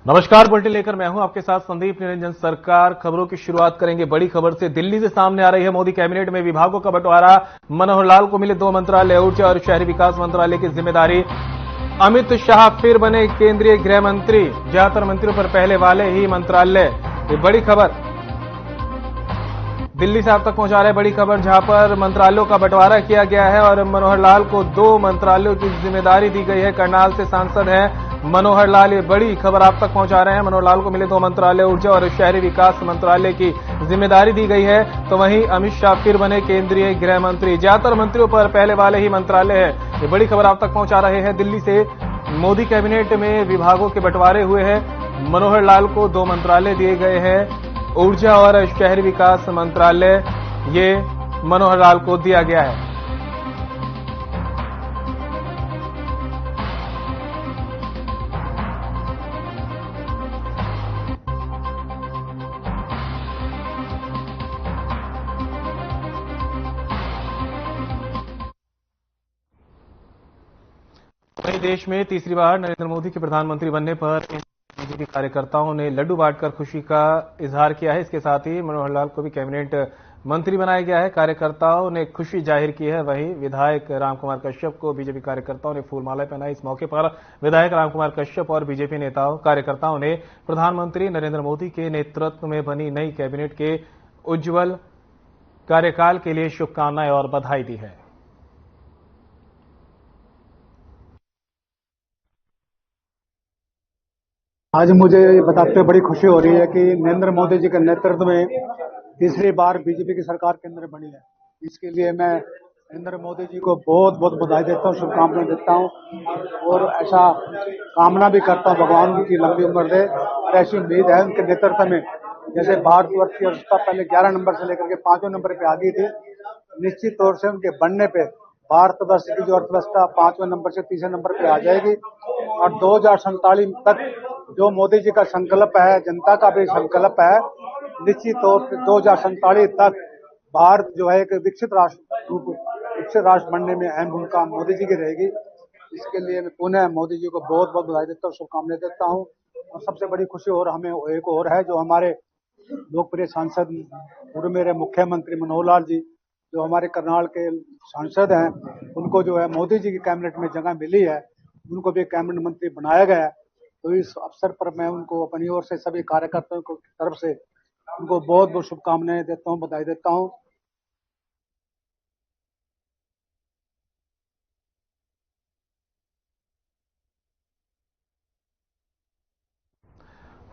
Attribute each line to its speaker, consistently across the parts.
Speaker 1: नमस्कार, बुलेटिन लेकर मैं हूं आपके साथ संदीप निरंजन। सरकार खबरों की शुरुआत करेंगे बड़ी खबर से। दिल्ली से सामने आ रही है मोदी कैबिनेट में विभागों का बंटवारा। मनोहर लाल को मिले 2 मंत्रालय, ऊर्जा और शहरी विकास मंत्रालय की जिम्मेदारी। अमित शाह फिर बने केंद्रीय गृह मंत्री, ज्यादातर मंत्रियों पर पहले वाले ही मंत्रालय। ये बड़ी खबर दिल्ली से आप तक पहुंचा रहे बड़ी खबर, जहां पर मंत्रालयों का बंटवारा किया गया है और मनोहर लाल को 2 मंत्रालयों की जिम्मेदारी दी गई है। करनाल से सांसद हैं मनोहर लाल, ये बड़ी खबर आप तक पहुंचा रहे हैं। मनोहर लाल को मिले 2 मंत्रालय, ऊर्जा और शहरी विकास मंत्रालय की जिम्मेदारी दी गई है। तो वहीं अमित शाह फिर बने केंद्रीय गृह मंत्री, ज्यादातर मंत्रियों पर पहले वाले ही मंत्रालय है। ये बड़ी खबर आप तक पहुंचा रहे हैं दिल्ली से। मोदी कैबिनेट में विभागों के बंटवारे हुए हैं। मनोहर लाल को 2 मंत्रालय दिए गए हैं, ऊर्जा और शहरी विकास मंत्रालय ये मनोहर लाल को दिया गया है। वहीं देश में तीसरी बार नरेंद्र मोदी के प्रधानमंत्री बनने पर बीजेपी कार्यकर्ताओं ने लड्डू बांटकर खुशी का इजहार किया है। इसके साथ ही मनोहर लाल को भी कैबिनेट मंत्री बनाया गया है। कार्यकर्ताओं ने खुशी जाहिर की है। वहीं विधायक रामकुमार कश्यप को बीजेपी कार्यकर्ताओं ने फूलमाला पहनाई। इस मौके पर विधायक रामकुमार कश्यप और बीजेपी नेताओं कार्यकर्ताओं ने प्रधानमंत्री नरेंद्र मोदी के नेतृत्व में बनी नई कैबिनेट के उज्जवल कार्यकाल के लिए शुभकामनाएं और बधाई दी है।
Speaker 2: आज मुझे बताते हुए बड़ी खुशी हो रही है कि नरेंद्र मोदी जी के नेतृत्व में तीसरी बार बीजेपी की सरकार केंद्र में बनी है। इसके लिए मैं नरेंद्र मोदी जी को बहुत बहुत बधाई देता हूँ, शुभकामनाएं देता हूँ और ऐसा कामना भी करता हूँ भगवान उनकी लंबी उम्र दे। और ऐसी उम्मीद है उनके नेतृत्व में, जैसे भारतवर्ष की अर्थव्यवस्था पहले 11 नंबर से लेकर के 5वें नंबर पे आ गई थी, निश्चित तौर से उनके बनने पे भारतवर्ष की जो अर्थव्यवस्था 5वें नंबर से 3रे नंबर पे आ जाएगी। और 2047 तक जो मोदी जी का संकल्प है, जनता का भी संकल्प है, निश्चित तौर से 2047 तक भारत जो है एक विकसित राष्ट्र बनने में अहम भूमिका मोदी जी की रहेगी। इसके लिए मैं पुनः मोदी जी को बहुत बहुत बधाई देता हूँ, शुभकामनाएं देता हूँ। और सबसे बड़ी खुशी और हमें एक और है, जो हमारे लोकप्रिय सांसद पूर्व मेरे मुख्यमंत्री मनोहर लाल जी, जो हमारे करनाल के सांसद हैं, उनको जो है मोदी जी की कैबिनेट में जगह मिली है, उनको भी कैबिनेट मंत्री बनाया गया है। तो इस अवसर पर मैं उनको अपनी ओर से सभी कार्यकर्ताओं की तरफ से उनको बहुत बहुत शुभकामनाएं देता हूं, बधाई देता हूं।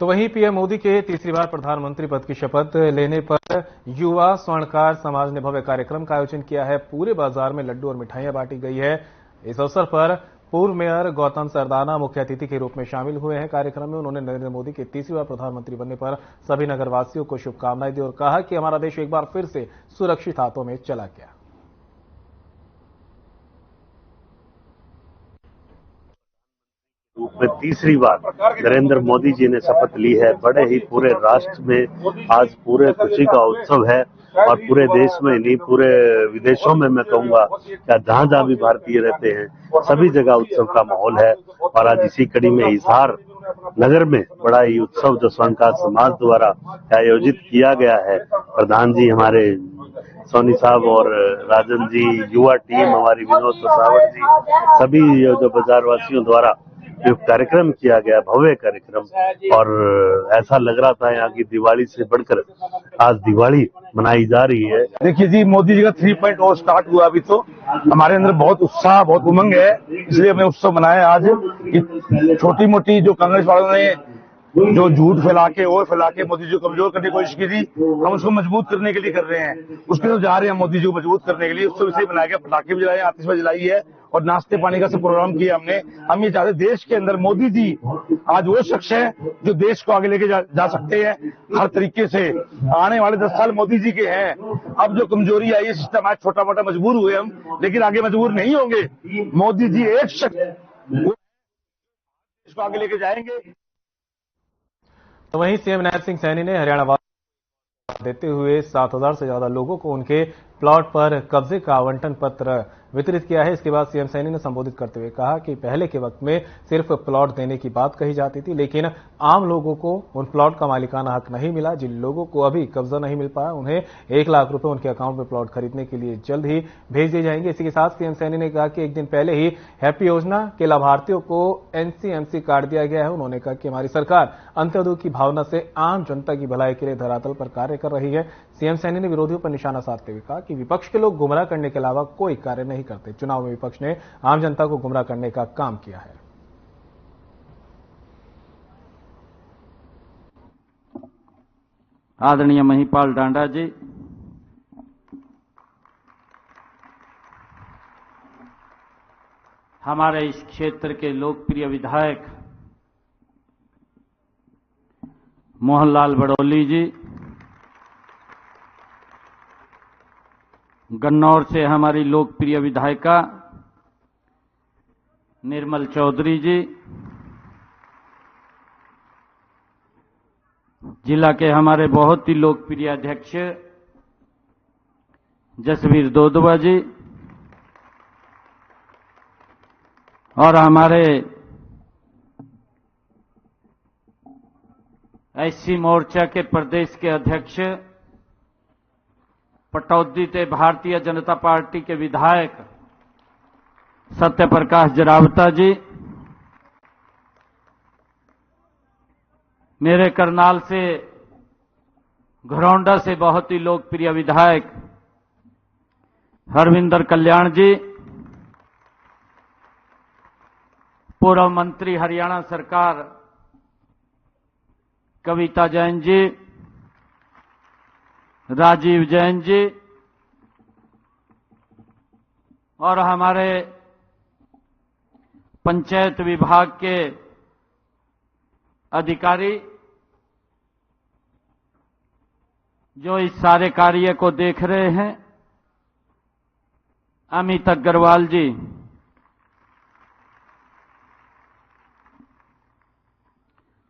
Speaker 1: तो वहीं पीएम मोदी के तीसरी बार प्रधानमंत्री पद की शपथ लेने पर युवा स्वर्णकार समाज ने भव्य कार्यक्रम का आयोजन किया है। पूरे बाजार में लड्डू और मिठाइयां बांटी गई है। इस अवसर पर पूर्व मेयर गौतम सरदाना मुख्य अतिथि के रूप में शामिल हुए हैं। कार्यक्रम में उन्होंने नरेंद्र मोदी के तीसरी बार प्रधानमंत्री बनने पर सभी नगरवासियों को शुभकामनाएं दी और कहा कि हमारा देश एक बार फिर से सुरक्षित हाथों में चला गया।
Speaker 3: रूप में तीसरी बार नरेंद्र मोदी जी ने शपथ ली है। बड़े ही पूरे राष्ट्र में आज पूरे खुशी का उत्सव है और पूरे देश में नहीं, पूरे विदेशों में मैं कहूंगा क्या जहां जहां भी भारतीय रहते हैं सभी जगह उत्सव का माहौल है। और आज इसी कड़ी में हिसार नगर में बड़ा ही उत्सव जो स्वर्णकार समाज द्वारा आयोजित किया गया है। प्रधान जी हमारे सोनी साहब और राजन जी, युवा टीम हमारी विनोद प्रसावट जी, सभी जो बाजार वासियों द्वारा जो कार्यक्रम किया गया, भव्य कार्यक्रम, और ऐसा लग रहा था यहाँ की दिवाली से बढ़कर आज दिवाली मनाई जा रही है।
Speaker 4: देखिए जी, मोदी जी का 3.0 स्टार्ट हुआ। अभी तो हमारे अंदर बहुत उत्साह, बहुत उमंग है, इसलिए हमने उत्सव मनाया आज। छोटी मोटी जो कांग्रेस वालों ने जो झूठ फैला के मोदी जी को कमजोर करने की कोशिश की थी, हम उसको मजबूत करने के लिए कर रहे हैं। उसके तो जा रहे हैं मोदी जी को मजबूत करने के लिए। उत्सव इसलिए मनाया गया, पटाखे भी जलाए, आतिशबाजी जलाई है और नाश्ते पानी का सब प्रोग्राम किया हमने। हम ये चाहते देश के अंदर मोदी जी आज वो शख्स है जो देश को आगे लेके जा सकते हैं हर तरीके से। आने वाले 10 साल मोदी जी के हैं। अब जो कमजोरी आई है, सिस्टम आज छोटा मोटा मजबूर हुए हम, लेकिन आगे मजबूर नहीं होंगे। मोदी जी एक शख्स देश को आगे लेके जाएंगे।
Speaker 1: तो वहीं सीएम नैब सिंह सैनी ने हरियाणा वासियों को देते हुए 7,000 से ज्यादा लोगों को उनके प्लॉट पर कब्जे का आवंटन पत्र वितरित किया है। इसके बाद सीएम सैनी ने संबोधित करते हुए कहा कि पहले के वक्त में सिर्फ प्लॉट देने की बात कही जाती थी, लेकिन आम लोगों को उन प्लॉट का मालिकाना हक नहीं मिला। जिन लोगों को अभी कब्जा नहीं मिल पाया, उन्हें 1 लाख रुपए उनके अकाउंट में प्लॉट खरीदने के लिए जल्द ही भेज दिए जाएंगे। इसी के साथ सीएम सैनी ने कहा कि एक दिन पहले ही हैप्पी योजना के लाभार्थियों को एनसीएमसी कार्ड दिया गया है। उन्होंने कहा कि हमारी सरकार अंत्योदय की भावना से आम जनता की भलाई के लिए धरातल पर कार्य कर रही है। सीएम सैनी ने विरोधियों पर निशाना साधते हुए कहा कि विपक्ष के लोग गुमराह करने के अलावा कोई कार्य नहीं करते। चुनाव में विपक्ष ने आम जनता को गुमराह करने का काम किया है।
Speaker 5: आदरणीय महिपाल डांडा जी, हमारे इस क्षेत्र के लोकप्रिय विधायक मोहनलाल बड़ौली जी, गन्नौर से हमारी लोकप्रिय विधायिका निर्मल चौधरी जी, जिला के हमारे बहुत ही लोकप्रिय अध्यक्ष जसवीर दोदवा जी और हमारे एससी मोर्चा के प्रदेश के अध्यक्ष पटौदी से भारतीय जनता पार्टी के विधायक सत्यप्रकाश जरावता जी, मेरे करनाल से घरौंडा से बहुत ही लोकप्रिय विधायक हरविंदर कल्याण जी, पूर्व मंत्री हरियाणा सरकार कविता जैन जी, राजीव जैन जी और हमारे पंचायत विभाग के अधिकारी जो इस सारे कार्य को देख रहे हैं, अमित अग्रवाल जी,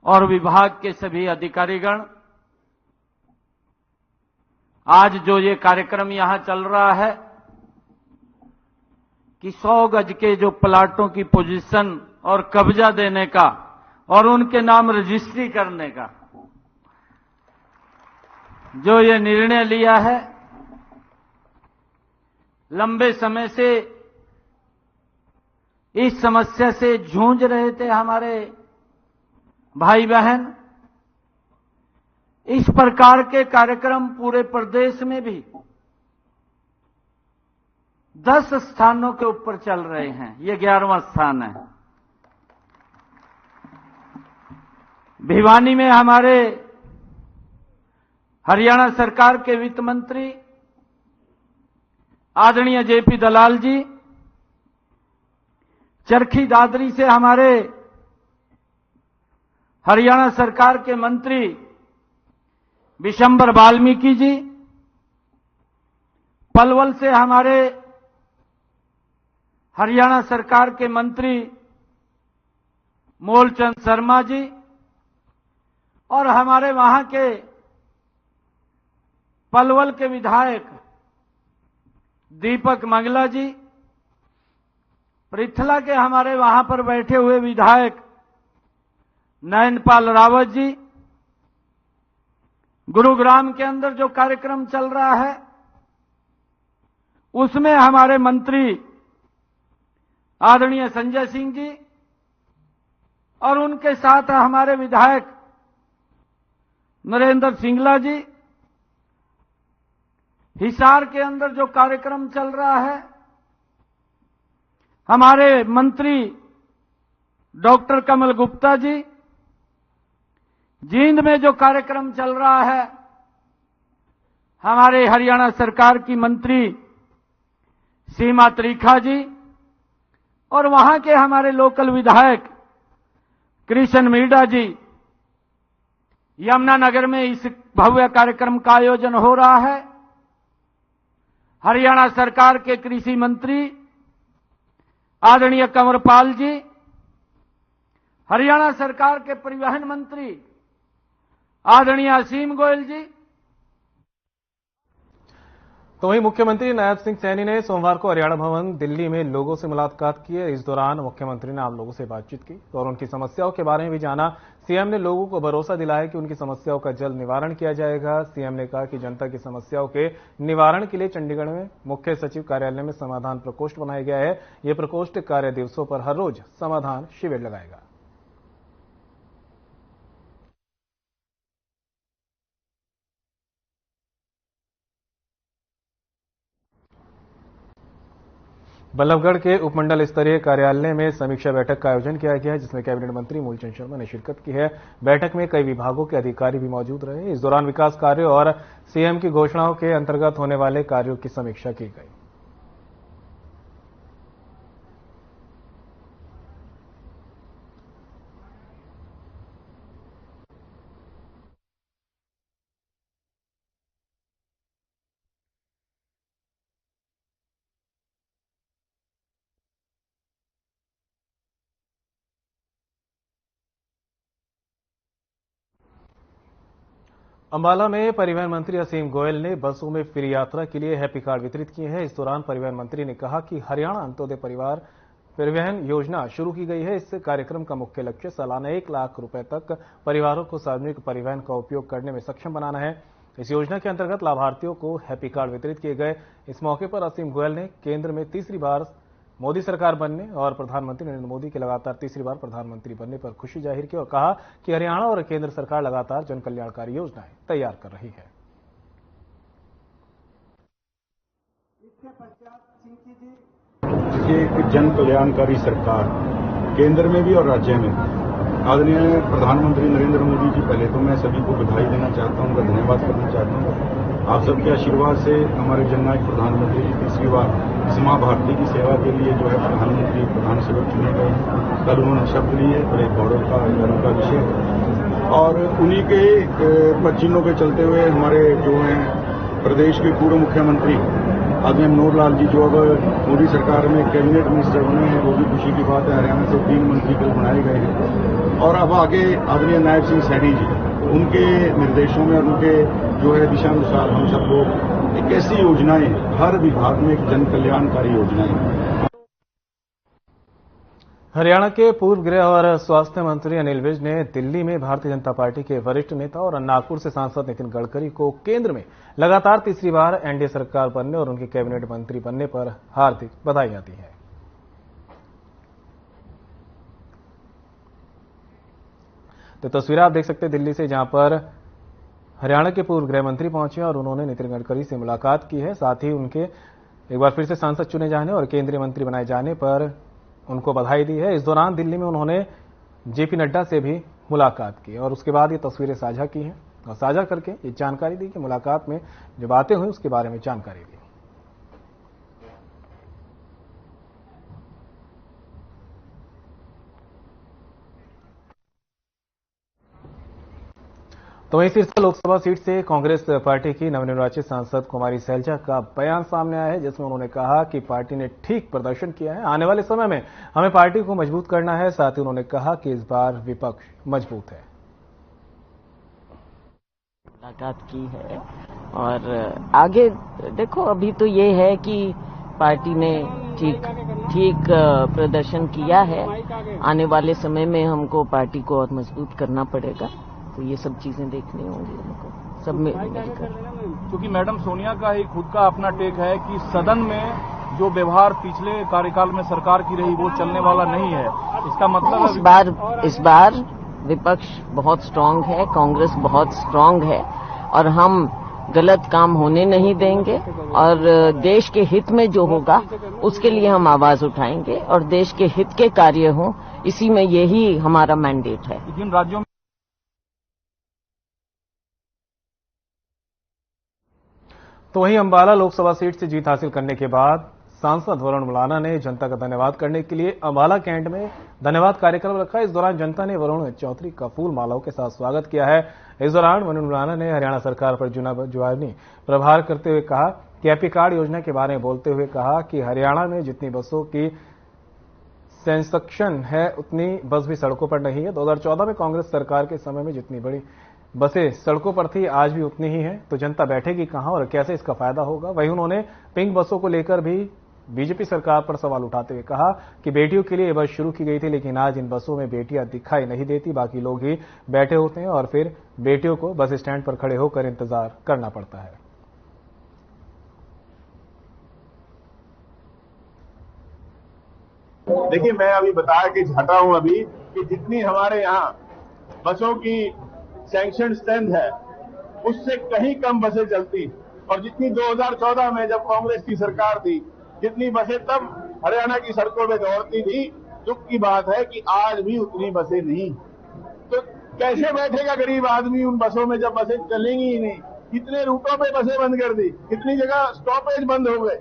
Speaker 5: और विभाग के सभी अधिकारीगण, आज जो ये कार्यक्रम यहां चल रहा है कि 100 गज के जो प्लाटों की पोजीशन और कब्जा देने का और उनके नाम रजिस्ट्री करने का जो ये निर्णय लिया है, लंबे समय से इस समस्या से जूझ रहे थे हमारे भाई बहन। इस प्रकार के कार्यक्रम पूरे प्रदेश में भी 10 स्थानों के ऊपर चल रहे हैं, ये 11वां स्थान है। भिवानी में हमारे हरियाणा सरकार के वित्त मंत्री आदरणीय जेपी दलाल जी, चरखी दादरी से हमारे हरियाणा सरकार के मंत्री विशंबर वाल्मीकि जी, पलवल से हमारे हरियाणा सरकार के मंत्री मोलचंद शर्मा जी और हमारे वहां के पलवल के विधायक दीपक मंगला जी, पृथला के हमारे वहां पर बैठे हुए विधायक नयनपाल रावत जी, गुरुग्राम के अंदर जो कार्यक्रम चल रहा है उसमें हमारे मंत्री आदरणीय संजय सिंह जी और उनके साथ हमारे विधायक नरेंद्र सिंगला जी, हिसार के अंदर जो कार्यक्रम चल रहा है हमारे मंत्री डॉक्टर कमल गुप्ता जी, जींद में जो कार्यक्रम चल रहा है हमारे हरियाणा सरकार की मंत्री सीमा त्रिखा जी और वहां के हमारे लोकल विधायक कृष्ण मीडा जी। यमुनानगर में इस भव्य कार्यक्रम का आयोजन हो रहा है। हरियाणा सरकार के कृषि मंत्री आदरणीय कंवरपाल जी, हरियाणा सरकार के परिवहन मंत्री आदरणीय असीम गोयल जी।
Speaker 1: तो वहीं मुख्यमंत्री नायब सिंह सैनी ने सोमवार को हरियाणा भवन दिल्ली में लोगों से मुलाकात की है। इस दौरान मुख्यमंत्री ने आम लोगों से बातचीत की और उनकी समस्याओं के बारे में भी जाना। सीएम ने लोगों को भरोसा दिलाया कि उनकी समस्याओं का जल्द निवारण किया जाएगा। सीएम ने कहा कि जनता की समस्याओं के निवारण के लिए चंडीगढ़ में मुख्य सचिव कार्यालय में समाधान प्रकोष्ठ बनाया गया है। यह प्रकोष्ठ कार्य दिवसों पर हर रोज समाधान शिविर लगाएगा। बल्लभगढ़ के उपमंडल स्तरीय कार्यालय में समीक्षा बैठक का आयोजन किया गया है, जिसमें कैबिनेट मंत्री मूलचंद शर्मा ने शिरकत की है। बैठक में कई विभागों के अधिकारी भी मौजूद रहे। इस दौरान विकास कार्यों और सीएम की घोषणाओं के अंतर्गत होने वाले कार्यों की समीक्षा की गई। अंबाला में परिवहन मंत्री असीम गोयल ने बसों में फ्री यात्रा के लिए हैप्पी कार्ड वितरित किए हैं। इस दौरान परिवहन मंत्री ने कहा कि हरियाणा अंत्योदय परिवार परिवहन योजना शुरू की गई है। इस कार्यक्रम का मुख्य लक्ष्य सालाना 1 लाख रुपए तक परिवारों को सार्वजनिक परिवहन का उपयोग करने में सक्षम बनाना है। इस योजना के अंतर्गत लाभार्थियों को हैप्पी कार्ड वितरित किए गए। इस मौके पर असीम गोयल ने केंद्र में तीसरी बार मोदी सरकार बनने और प्रधानमंत्री नरेंद्र मोदी के लगातार तीसरी बार प्रधानमंत्री बनने पर खुशी जाहिर की और कहा कि हरियाणा और केंद्र सरकार लगातार जन कल्याणकारी योजनाएं तैयार कर रही है।
Speaker 6: एक जन कल्याणकारी सरकार केंद्र में भी और राज्य में आदरणीय प्रधानमंत्री नरेंद्र मोदी जी, पहले तो मैं सभी को बधाई देना चाहता हूं, उनका धन्यवाद करना चाहता हूं। आप सबके आशीर्वाद से हमारे जननायक प्रधानमंत्री जी तीसरी बार इस मां भारती की सेवा के लिए जो है प्रधानमंत्री प्रधान सेवक चुने गए हैं। कल उन्होंने शपथ ली है, बड़े गौरव का गर्व का विषय है और उन्हीं के पदचिन्हों के चलते हुए हमारे जो हैं प्रदेश के पूर्व मुख्यमंत्री आदरणीय मनोहर लाल जी जो अब मोदी सरकार में कैबिनेट मिनिस्टर बने हैं, वो भी खुशी की बात है। हरियाणा से 3 मंत्री कल बनाए गए हैं और अब आगे आदरणीय नायब सिंह सैनी जी उनके निर्देशों में और उनके जो है दिशानुसार हम सब लोग एक ऐसी योजनाएं हर विभाग में एक जन कल्याणकारी योजनाएं।
Speaker 1: हरियाणा के पूर्व गृह और स्वास्थ्य मंत्री अनिल विज ने दिल्ली में भारतीय जनता पार्टी के वरिष्ठ नेता और नागपुर से सांसद नितिन गडकरी को केंद्र में लगातार तीसरी बार एनडीए सरकार बनने और उनके कैबिनेट मंत्री बनने पर हार्दिक बधाइयां दी हैं। तो तस्वीरें आप देख सकते हैं दिल्ली से, जहां पर हरियाणा के पूर्व गृह मंत्री पहुंचे और उन्होंने नितिन गडकरी से मुलाकात की है। साथ ही उनके एक बार फिर से सांसद चुने जाने और केंद्रीय मंत्री बनाए जाने पर उनको बधाई दी है। इस दौरान दिल्ली में उन्होंने जेपी नड्डा से भी मुलाकात की और उसके बाद ये तस्वीरें साझा की हैं और साझा करके ये जानकारी दी कि मुलाकात में जो बातें हुई उसके बारे में जानकारी दी। तो वहीं सिरसा लोकसभा सीट से कांग्रेस पार्टी की नवनिर्वाचित सांसद कुमारी सैलजा का बयान सामने आया है, जिसमें उन्होंने कहा कि पार्टी ने ठीक प्रदर्शन किया है, आने वाले समय में हमें पार्टी को मजबूत करना है। साथ ही उन्होंने कहा कि इस बार विपक्ष मजबूत है।
Speaker 7: मुलाकात की है और आगे देखो, अभी तो ये है कि पार्टी ने ठीक प्रदर्शन किया है। आने वाले समय में हमको पार्टी को और मजबूत करना पड़ेगा, तो ये सब चीजें देखनी होंगी हमको सब मिलकर।
Speaker 8: क्योंकि मैडम सोनिया का ही खुद का अपना टेक है कि सदन में जो व्यवहार पिछले कार्यकाल में सरकार की रही वो चलने वाला नहीं है। इसका मतलब
Speaker 7: इस बार विपक्ष बहुत स्ट्रांग है, कांग्रेस बहुत स्ट्रांग है और हम गलत काम होने नहीं देंगे और देश के हित में जो होगा उसके लिए हम आवाज उठाएंगे और देश के हित के कार्य हों, इसी में यही हमारा मैंडेट है।
Speaker 8: जिन राज्यों
Speaker 1: तो वहीं अंबाला लोकसभा सीट से जीत हासिल करने के बाद सांसद वरुण मुलाना ने जनता का धन्यवाद करने के लिए अंबाला कैंट में धन्यवाद कार्यक्रम रखा। इस दौरान जनता ने वरुण चौधरी का फूल मालाओं के साथ स्वागत किया है। इस दौरान वरुण मुलाना ने हरियाणा सरकार पर जुबानी प्रहार करते हुए कहा कि हैप्पी कार्ड योजना के बारे में बोलते हुए कहा कि हरियाणा में जितनी बसों की सेंसेक्शन है उतनी बस भी सड़कों पर नहीं है। 2014 में कांग्रेस सरकार के समय में जितनी बड़ी बसें सड़कों पर थी आज भी उतनी ही हैं, तो जनता बैठेगी कहां और कैसे इसका फायदा होगा। वहीं उन्होंने पिंक बसों को लेकर भी बीजेपी सरकार पर सवाल उठाते हुए कहा कि बेटियों के लिए ये बस शुरू की गई थी, लेकिन आज इन बसों में बेटियां दिखाई नहीं देती, बाकी लोग ही बैठे होते हैं और फिर बेटियों को बस स्टैंड पर खड़े होकर इंतजार करना पड़ता है।
Speaker 9: देखिए, मैं अभी बताया कि हटा हूं अभी कि जितनी हमारे यहाँ बसों की सैंक्शन स्ट्रेंथ है उससे कहीं कम बसें चलती, और जितनी 2014 में जब कांग्रेस की सरकार थी जितनी बसें तब हरियाणा की सड़कों में दौड़ती थी, दुख की बात है कि आज भी उतनी बसें नहीं। तो कैसे बैठेगा गरीब आदमी उन बसों में जब बसें चलेंगी ही नहीं। कितने रूटों पे बसें बंद कर दी, कितनी जगह स्टॉपेज बंद हो गए।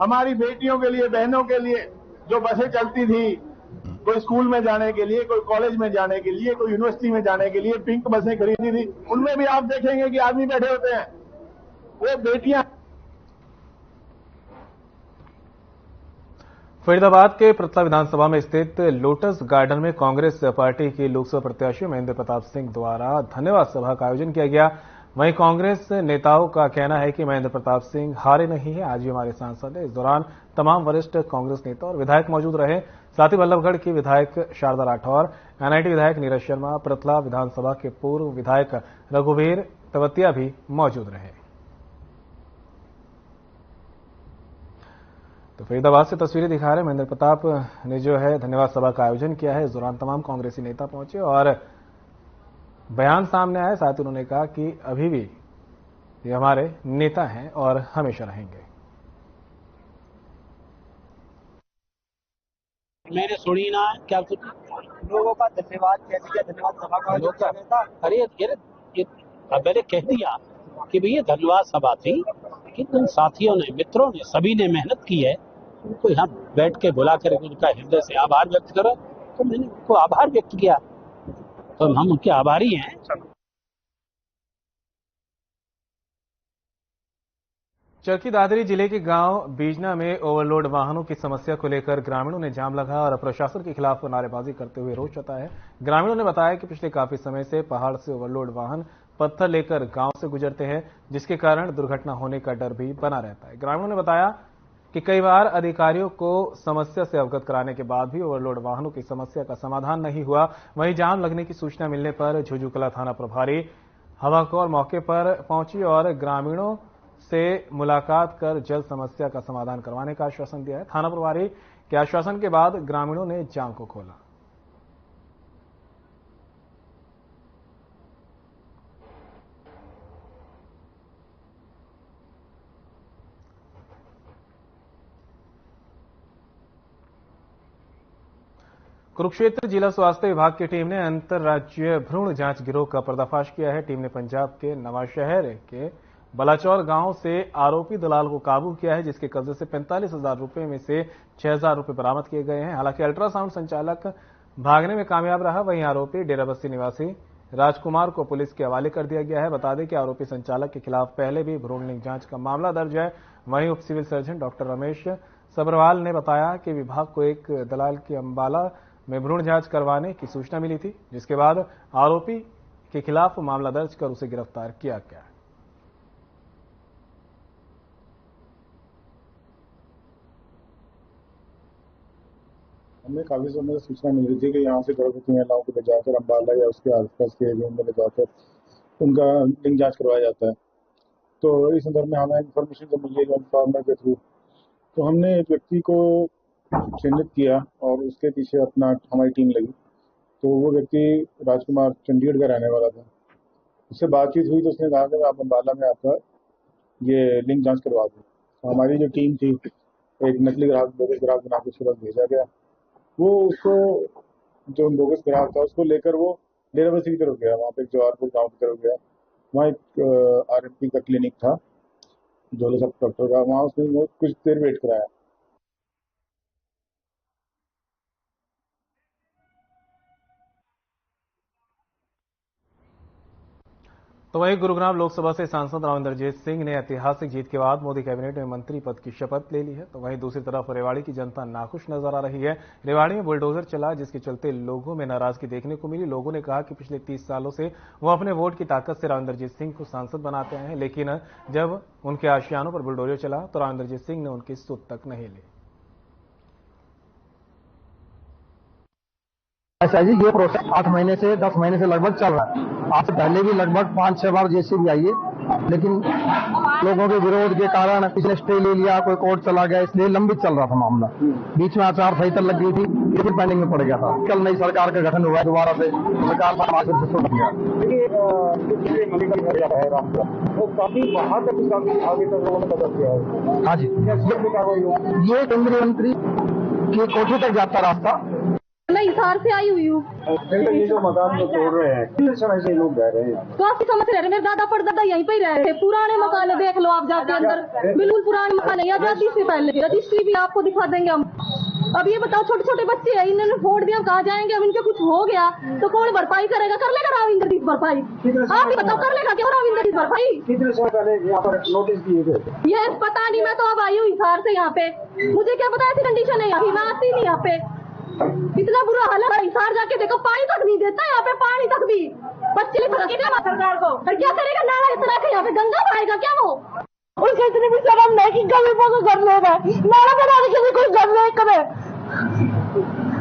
Speaker 9: हमारी बेटियों के लिए, बहनों के लिए जो बसें चलती थी, कोई स्कूल में जाने के लिए, कोई कॉलेज में जाने के लिए, कोई यूनिवर्सिटी में जाने के लिए पिंक बसें खरीदी थी, उनमें भी आप देखेंगे कि आदमी बैठे होते हैं, वो बेटियां।
Speaker 1: फरीदाबाद के प्रतला विधानसभा में स्थित लोटस गार्डन में कांग्रेस पार्टी के लोकसभा प्रत्याशी महेंद्र प्रताप सिंह द्वारा धन्यवाद सभा का आयोजन किया गया। वहीं कांग्रेस नेताओं का कहना है कि महेंद्र प्रताप सिंह हारे नहीं है, आज भी हमारे सांसद है। इस दौरान तमाम वरिष्ठ कांग्रेस नेता और विधायक मौजूद रहे। साथ ही बल्लभगढ़ की विधायक शारदा राठौर, एनआईटी विधायक नीरज शर्मा, प्रतला विधानसभा के पूर्व विधायक रघुवीर तवतिया भी मौजूद रहे। तो फरीदाबाद से तस्वीरें दिखा रहे महेंद्र प्रताप ने जो है धन्यवाद सभा का आयोजन किया है। इस दौरान तमाम कांग्रेसी नेता पहुंचे और बयान सामने आए। साथ ही उन्होंने कहा कि अभी भी ये हमारे नेता हैं और हमेशा रहेंगे।
Speaker 10: मैंने सुनी ना क्या कुछ
Speaker 11: लोगों का धन्यवाद कह दिया, धन्यवाद सभा का आयोजन किया गया था।
Speaker 10: अरे ये मैंने कह दिया कि भैया धन्यवाद सभा थी कि उन साथियों ने, मित्रों ने, सभी ने मेहनत की है, उनको यहाँ बैठ के बुला कर उनका हृदय से आभार व्यक्त करो, तो मैंने उनको आभार व्यक्त किया, तो हम उनके आभारी हैं।
Speaker 1: चरखी दादरी जिले के गांव बीजना में ओवरलोड वाहनों की समस्या को लेकर ग्रामीणों ने जाम लगाया और प्रशासन के खिलाफ नारेबाजी करते हुए रोष जताया है। ग्रामीणों ने बताया कि पिछले काफी समय से पहाड़ से ओवरलोड वाहन पत्थर लेकर गांव से गुजरते हैं, जिसके कारण दुर्घटना होने का डर भी बना रहता है। ग्रामीणों ने बताया कि कई बार अधिकारियों को समस्या से अवगत कराने के बाद भी ओवरलोड वाहनों की समस्या का समाधान नहीं हुआ। वहीं जाम लगने की सूचना मिलने पर झुझुकला थाना प्रभारी हवा कौर मौके पर पहुंची और ग्रामीणों से मुलाकात कर जल्द समस्या का समाधान करवाने का आश्वासन दिया है। थाना प्रभारी के आश्वासन के बाद ग्रामीणों ने जाम को खोला। कुरुक्षेत्र जिला स्वास्थ्य विभाग की टीम ने अंतर्राज्यीय भ्रूण जांच गिरोह का पर्दाफाश किया है। टीम ने पंजाब के नवाशहर के बलाचौर गांव से आरोपी दलाल को काबू किया है, जिसके कब्जे से 45,000 रुपए में से 6,000 रुपए बरामद किए गए हैं। हालांकि अल्ट्रासाउंड संचालक भागने में कामयाब रहा। वहीं आरोपी डेराबस्सी निवासी राजकुमार को पुलिस के हवाले कर दिया गया है। बता दें कि आरोपी संचालक के खिलाफ पहले भी भ्रूण लिंग जांच का मामला दर्ज है। वहीं उप civil surgeon doctor Ramesh Sabharwal ने बताया कि विभाग को एक दलाल की अंबाला में भ्रूण जांच करवाने की सूचना मिली थी, जिसके बाद आरोपी के खिलाफ मामला दर्ज कर उसे गिरफ्तार किया गया।
Speaker 6: हमें काफी समय से सूचना मिल रही थी कि यहाँ से गर्भवती महिलाओं को ले जाकर अंबाला या उसके आसपास के एरिया में ले जाकर उनका लिंग जांच करवाया जाता है। तो इस संदर्भ में हमें इन्फॉर्मेशन जब मिली फार्मर के थ्रू, तो हमने एक व्यक्ति को चिन्हित किया और उसके पीछे हमारी टीम लगी। तो वो व्यक्ति राजकुमार चंडीगढ़ का रहने वाला था। उससे बातचीत हुई तो उसने कहा कि आप अंबाला में आपका ये लिंग जांच करवा दो। तो हमारी जो टीम थी, एक नकली ग्राहक, बोगस ग्राहक बना के सूरत भेजा गया। वो उसको, जो बोगस ग्राहक था, उसको लेकर वो डेराबस्सी की तरफ गया। वहाँ पे जवाहरपुर गांव की तरफ गया। वहाँ एक आरएमपी का क्लिनिक था, जोले सब डॉक्टर का, वहाँ उसने कुछ देर वेट कराया।
Speaker 1: तो वहीं गुरुग्राम लोकसभा से सांसद राव इंद्रजीत सिंह ने ऐतिहासिक जीत के बाद मोदी कैबिनेट में मंत्री पद की शपथ ले ली है। तो वहीं दूसरी तरफ रेवाड़ी की जनता नाखुश नजर आ रही है। रेवाड़ी में बुलडोजर चला, जिसके चलते लोगों में नाराजगी देखने को मिली। लोगों ने कहा कि पिछले 30 सालों से वो अपने वोट की ताकत से राव इंद्रजीत सिंह को सांसद बनाते आए हैं, लेकिन जब उनके आशियानों पर बुलडोजर चला तो राव इंद्रजीत सिंह ने उनकी सुध तक नहीं ली।
Speaker 12: ऐसा जी, ये प्रोसेस 8 महीने से 10 महीने से लगभग चल रहा है। आज से पहले भी लगभग 5-6 बार जेसीबी आई है, लेकिन लोगों के विरोध के कारण किसी ने स्टे ले लिया, कोई कोर्ट चला गया, इसलिए लंबित चल रहा था मामला। बीच में आचार संहिता लग गई थी, ये फिर पेंडिंग में पड़ गया था। कल नई सरकार का गठन हुआ, दोबारा से सरकार हाँ जी, ये केंद्रीय मंत्री की कोठी तक जाता रास्ता।
Speaker 13: मैं हिसार से आई हुई हूँ।
Speaker 2: ये जो मकान को तोड़ रहे हैं, कितने समय से लोग रह रहे हैं?
Speaker 13: काफी समय से रह रहे, मेरे दादा परदादा यहीं पे ही रह रहे थे। पुराने मकान देख लो आप जाके अंदर, बिल्कुल पुराने मकान है, आजादी से पहले। रजिस्ट्री भी आपको दिखा देंगे हम। अब ये बताओ, छोटे छोटे बच्चे हैं, इन्होंने वोट दिया, कहाँ जाएंगे? अब इनके कुछ हो गया तो कौन भरपाई करेगा? कर लेगा राव इंद्रजीत भरपाई? आप ही बताओ, कर लेगा क्या राव इंद्रजीत भरपाई?
Speaker 2: कितने समय पहले यहाँ पर नोटिस दिए थे?
Speaker 13: ये पता नहीं, मैं तो अब आई हूँ हिसार से यहाँ पे। मुझे क्या पता ऐसी कंडीशन है यहाँ की, मैं आती नहीं यहाँ पे। इतना बुरा हाल है, हिसार जाके देखो, पानी तक नहीं देता यहाँ पे, पानी तक भी। बच्चे सरकार को क्या करेगा? नाला इतना के यहाँ पे गंगा पाएगा क्या वो? उनके इतनी भी शर्म नहीं कि गरीबों को घर लेगा, नाला बनाने के लिए कोई घर नहीं करे।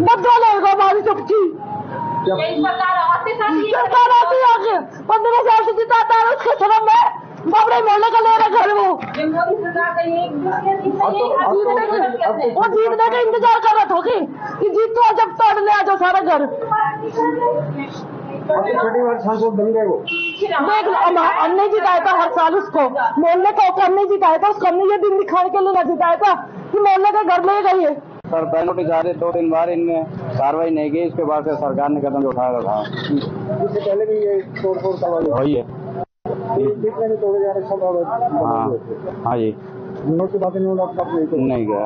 Speaker 13: बदला लेगा हमारी सबकी सरकार आती आगे 15 साल से जिताता है, उसके शर्म में बाबरे मोहल्ले का ले रहा घर वो जीतने का इंतजार कर रहा था कि जीतो, जब तोड़ ले आ जाओ सारा घर।
Speaker 2: छठी बार सांसद बन गए वो।
Speaker 13: देख लो, हमने जिताया था हर साल उसको, मोहल्ले को हमने जिताया था उसको। हमने ये दिन दिखाने के लिए ना जिताया था कि मोहल्ले का घर ले गई है।
Speaker 11: सर नोटिस आ रहे 2-3 बार, इनमें कार्रवाई नहीं की, इसके बाद से सरकार ने कदम उठाया था।
Speaker 2: इससे पहले भी ये तोड़
Speaker 11: वही है,
Speaker 2: जितने भी तोड़े जा रहे सब।
Speaker 11: हाँ जी,
Speaker 2: नोट की बातें
Speaker 11: नहीं गया।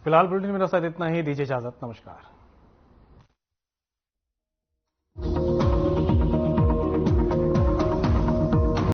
Speaker 1: फिलहाल बुलेटिन में मेरा साथ इतना ही। दीजिए इजाजत, नमस्कार।